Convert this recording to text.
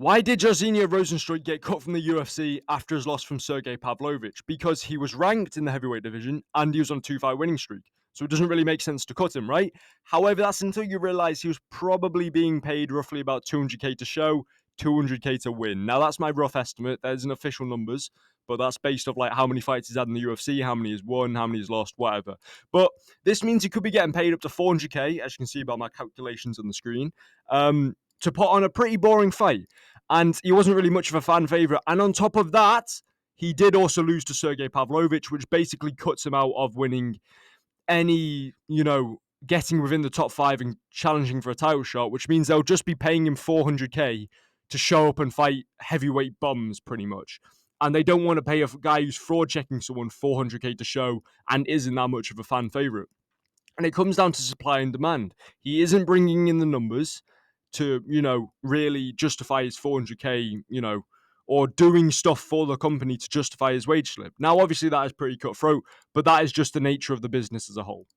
Why did Jairzinho Rozenstruik get cut from the UFC after his loss from Sergey Pavlovich? Because he was ranked in the heavyweight division and he was on a two-fight winning streak. So it doesn't really make sense to cut him, right? However, that's until you realize he was probably being paid roughly about 200k to show, 200k to win. Now that's my rough estimate. That isn't official numbers, but that's based off like how many fights he's had in the UFC, how many he's won, how many he's lost, whatever. But this means he could be getting paid up to 400k, as you can see by my calculations on the screen, to put on a pretty boring fight. And he wasn't really much of a fan favorite. And on top of that, he did also lose to Sergey Pavlovich, which basically cuts him out of winning any, getting within the top five and challenging for a title shot, which means they'll just be paying him 400k to show up and fight heavyweight bums, pretty much. And they don't want to pay a guy who's fraud checking someone 400k to show and isn't that much of a fan favorite. And it comes down to supply and demand. He isn't bringing in the numbers to, really justify his 400k, or doing stuff for the company to justify his wage slip. Now, obviously, that is pretty cutthroat, but that is just the nature of the business as a whole.